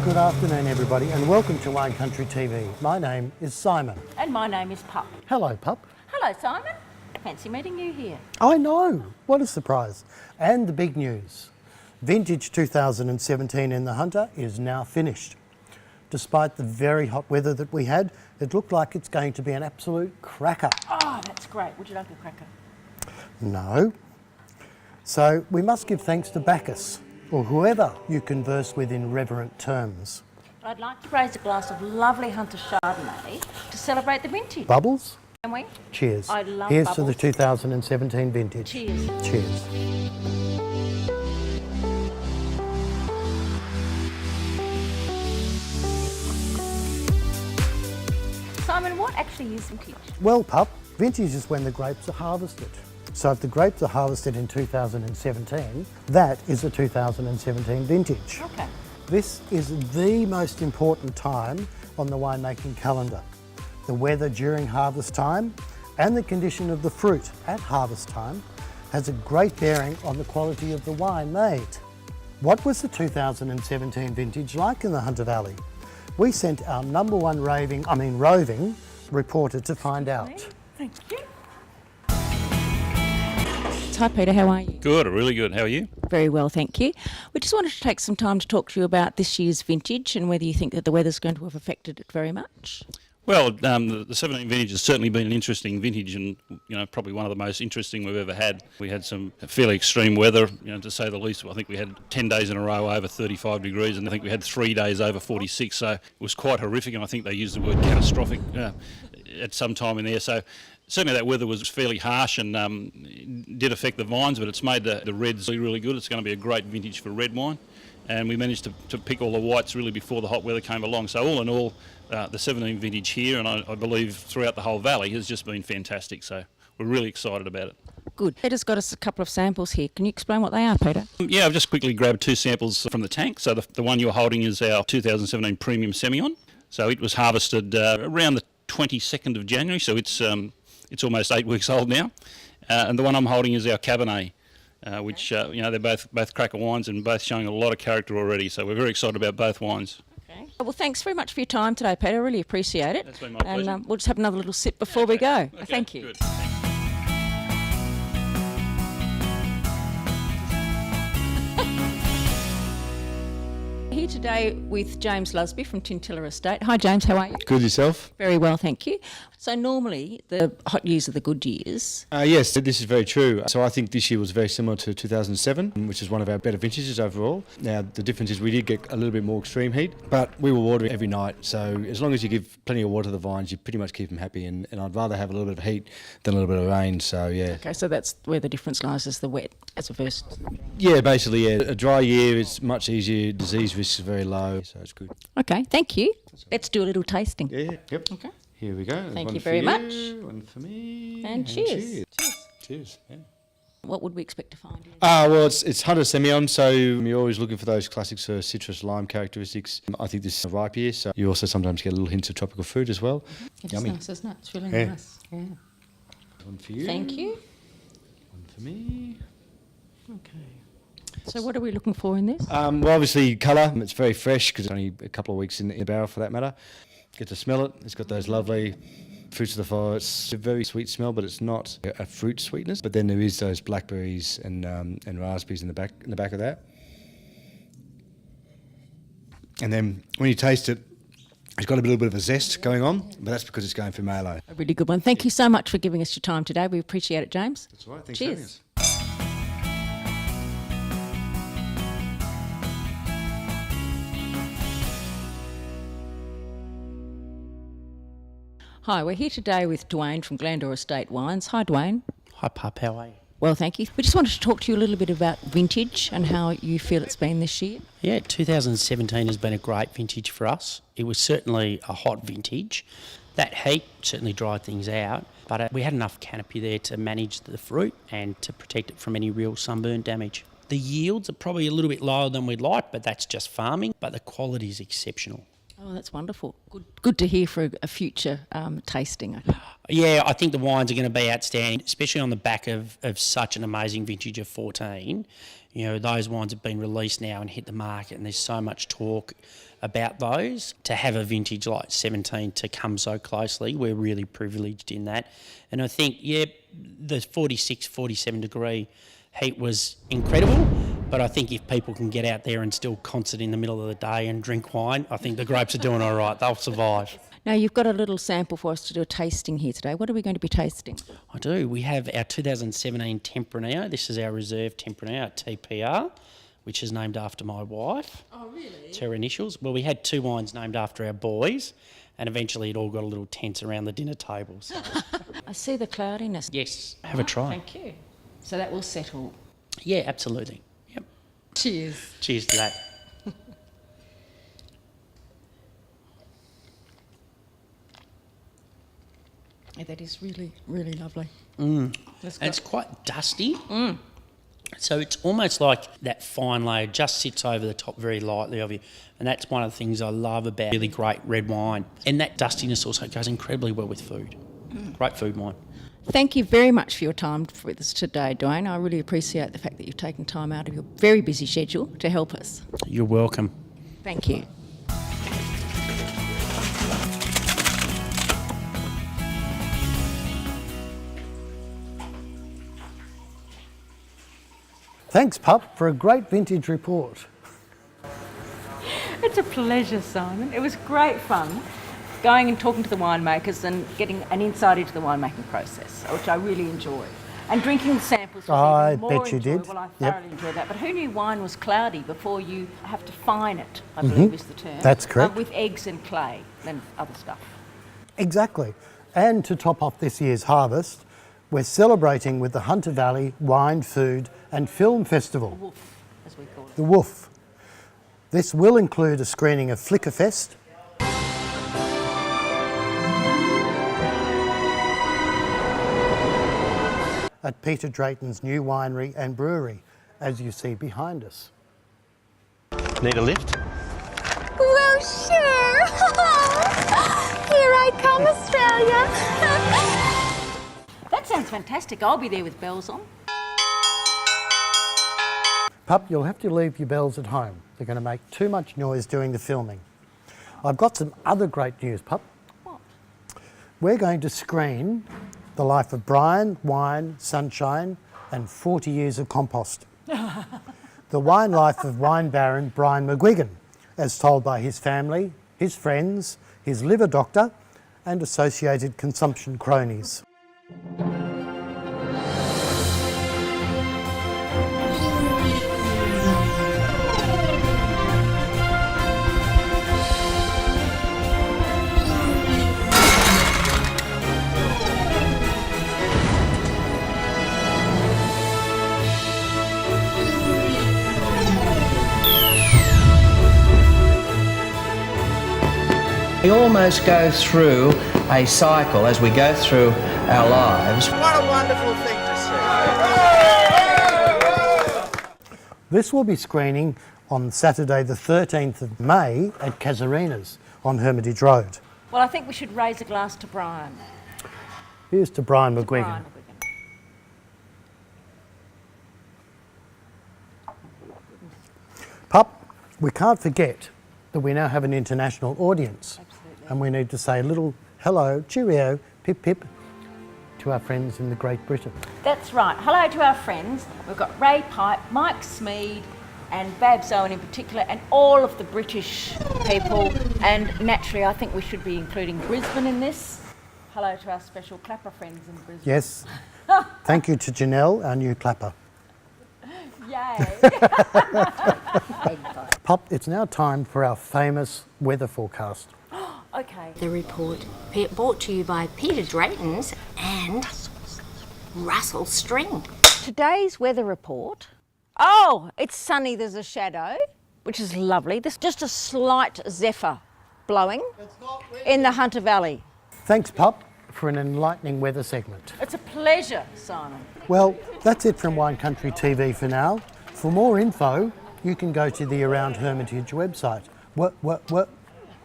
Good afternoon, everybody, and welcome to Wine Country TV. My name is Simon. And my name is Pup. Hello, Pup. Hello, Simon. Fancy meeting you here. I know. What a surprise. And the big news. Vintage 2017 in the Hunter is now finished. Despite the very hot weather that we had, it looked like it's going to be an absolute cracker. Oh, that's great. Would you like a cracker? No. So we must give thanks to Bacchus, or whoever you converse with in reverent terms. I'd like to raise a glass of lovely Hunter Chardonnay to celebrate the vintage. Bubbles? Can we? Cheers. I love Here's bubbles. to the 2017 vintage. Cheers. Cheers. Simon, what actually is vintage? Well, Pup, vintage is when the grapes are harvested. So if the grapes are harvested in 2017, that is a 2017 vintage. Okay. This is the most important time on the winemaking calendar. The weather during harvest time and the condition of the fruit at harvest time has a great bearing on the quality of the wine made. What was the 2017 vintage like in the Hunter Valley? We sent our #1 roving reporter to find out. Thank you. Hi Peter, how are you? Good, really good. How are you? Very well, thank you. We just wanted to take some time to talk to you about this year's vintage and whether you think that the weather's going to have affected it very much. Well, the 17 vintage has certainly been an interesting vintage, and probably one of the most interesting we've ever had. We had some fairly extreme weather, to say the least. I think we had 10 days in a row over 35 degrees, and I think we had 3 days over 46. So it was quite horrific, and I think they used the word catastrophic at some time in there. So certainly that weather was fairly harsh and did affect the vines, but it's made the reds really good. It's going to be a great vintage for red wine. And we managed to pick all the whites really before the hot weather came along. So all in all, the 17 vintage here, and I believe throughout the whole valley, has just been fantastic. So we're really excited about it. Good. Peter's got us a couple of samples here. Can you explain what they are, Peter? Yeah, I've just quickly grabbed 2 samples from the tank. So the one you're holding is our 2017 Premium Semillon. So it was harvested around the 22nd of January. So it's almost 8 weeks old now. And the one I'm holding is our Cabernet. Which, they're both cracker wines and both showing a lot of character already. So we're very excited about both wines. Okay. Well, thanks very much for your time today, Peter. I really appreciate it. That's been my pleasure. And we'll just have another little sip before we go. Okay, Thank you. Good. Thanks. Here today with James Lusby from Tintilla Estate. Hi James, how are you? Good yourself? Very well, thank you. So normally the hot years are the good years. Yes, this is very true. So I think this year was very similar to 2007, which is one of our better vintages overall. Now the difference is we did get a little bit more extreme heat, but we were watering every night. So as long as you give plenty of water to the vines, you pretty much keep them happy. And I'd rather have a little bit of heat than a little bit of rain. So yeah. Okay, so that's where the difference lies, is the wet as a first. Yeah, basically, yeah. A dry year is much easier. Disease risk is very low, so it's good. Okay, thank you. Let's do a little tasting. Yeah, yep. Okay. Here we go. There's Thank one you for very much. One for me. And cheers. Cheers. Yeah. What would we expect to find? Well, it's Hunter Semillon, so you're always looking for those classics for citrus lime characteristics. I think this is a ripe year, so you also sometimes get a little hint of tropical fruit as well. It's Yummy. nice, isn't it? It's really Yeah. nice. Yeah. One for you. Thank you. One for me. So what are we looking for in this? Well, obviously colour. It's very fresh because it's only a couple of weeks in the barrel for that matter. Get to smell it. It's got those lovely fruits of the forest. It's a very sweet smell, but it's not a fruit sweetness. But then there is those blackberries and raspberries in the back of that. And then when you taste it, it's got a little bit of a zest going on, but that's because it's going for Malo. A really good one. Thank you so much for giving us your time today. We appreciate it, James. That's all right. Thanks Cheers. for having us. Hi, we're here today with Dwayne from Glandore Estate Wines. Hi, Dwayne. Hi, Pup. How are you? Well, thank you. We just wanted to talk to you a little bit about vintage and how you feel it's been this year. Yeah, 2017 has been a great vintage for us. It was certainly a hot vintage. That heat certainly dried things out, but we had enough canopy there to manage the fruit and to protect it from any real sunburn damage. The yields are probably a little bit lower than we'd like, but that's just farming, but the quality is exceptional. Oh, that's wonderful. Good to hear for a future tasting. I think. Yeah, I think the wines are going to be outstanding, especially on the back of such an amazing vintage of 14. You know, those wines have been released now and hit the market, and there's so much talk about those. To have a vintage like 17 to come so closely, we're really privileged in that. And I think, yeah, the 46, 47 degree heat was incredible, but I think if people can get out there and still concert in the middle of the day and drink wine, I think the grapes are doing all right. They'll survive. Now, you've got a little sample for us to do a tasting here today. What are we going to be tasting? I do. We have our 2017 Tempranillo. This is our reserve Tempranillo at TPR, which is named after my wife. Oh, really? It's her initials. Well, we had 2 wines named after our boys, and eventually it all got a little tense around the dinner table. So. I see the cloudiness. Yes, have a try. Thank you. So that will settle. Yeah, absolutely. Yep. Cheers. Cheers to that. Yeah, that is really, really lovely. And it's quite dusty. So it's almost like that fine layer just sits over the top very lightly of you. And that's one of the things I love about really great red wine. And that dustiness also goes incredibly well with food. Great food wine. Thank you very much for your time with us today, Dwayne. I really appreciate the fact that you've taken time out of your very busy schedule to help us. You're welcome. Thank you. Thanks, Pup, for a great vintage report. It's a pleasure, Simon. It was great fun going and talking to the winemakers and getting an insight into the winemaking process, which I really enjoyed. And drinking the samples was I even more bet you did. enjoyable. I Yep. thoroughly enjoyed that. But who knew wine was cloudy before you have to fine it, I believe is the term. That's correct. With eggs and clay and other stuff. Exactly. And to top off this year's harvest, we're celebrating with the Hunter Valley Wine, Food and Film Festival, Wolf, as we call it. the WOOF. This will include a screening of Flickerfest, at Peter Drayton's new winery and brewery, as you see behind us. Need a lift? Well, sure. Here I come, Australia. That sounds fantastic. I'll be there with bells on. Pup, you'll have to leave your bells at home. They're going to make too much noise during the filming. I've got some other great news, Pup. What? We're going to screen the life of Brian, wine, sunshine, and 40 years of compost. The wine life of wine baron Brian McGuigan, as told by his family, his friends, his liver doctor, and associated consumption cronies. We almost go through a cycle as we go through our lives. What a wonderful thing to see. This will be screening on Saturday the 13th of May at Casuarina's on Hermitage Road. Well, I think we should raise a glass to Brian. Here's to Brian McGuigan. Brian McGuigan. Pup, we can't forget that we now have an international audience. Absolutely. And we need to say a little hello, cheerio, pip pip to our friends in the Great Britain. That's right. Hello to our friends. We've got Ray Pipe, Mike Smead, and Babs Owen in particular, and all of the British people. And naturally, I think we should be including Brisbane in this. Hello to our special clapper friends in Brisbane. Yes. Thank you to Janelle, our new clapper. Yay! Pup, it's now time for our famous weather forecast. Okay. The report brought to you by Peter Drayton's and Russell String. Today's weather report. Oh, it's sunny, there's a shadow, which is lovely. There's just a slight zephyr blowing in the Hunter Valley. Thanks, Pup, for an enlightening weather segment. It's a pleasure, Simon. Well, that's it from Wine Country TV for now. For more info, you can go to the Around Hermitage website.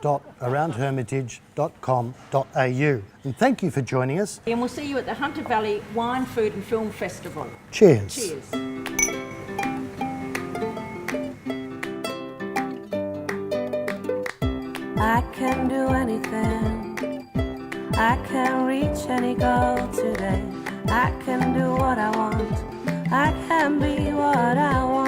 www.aroundhermitage.com.au. And thank you for joining us. And we'll see you at the Hunter Valley Wine, Food and Film Festival. Cheers. Cheers. I can do anything. I can reach any goal today. I can do what I want. I can be what I want.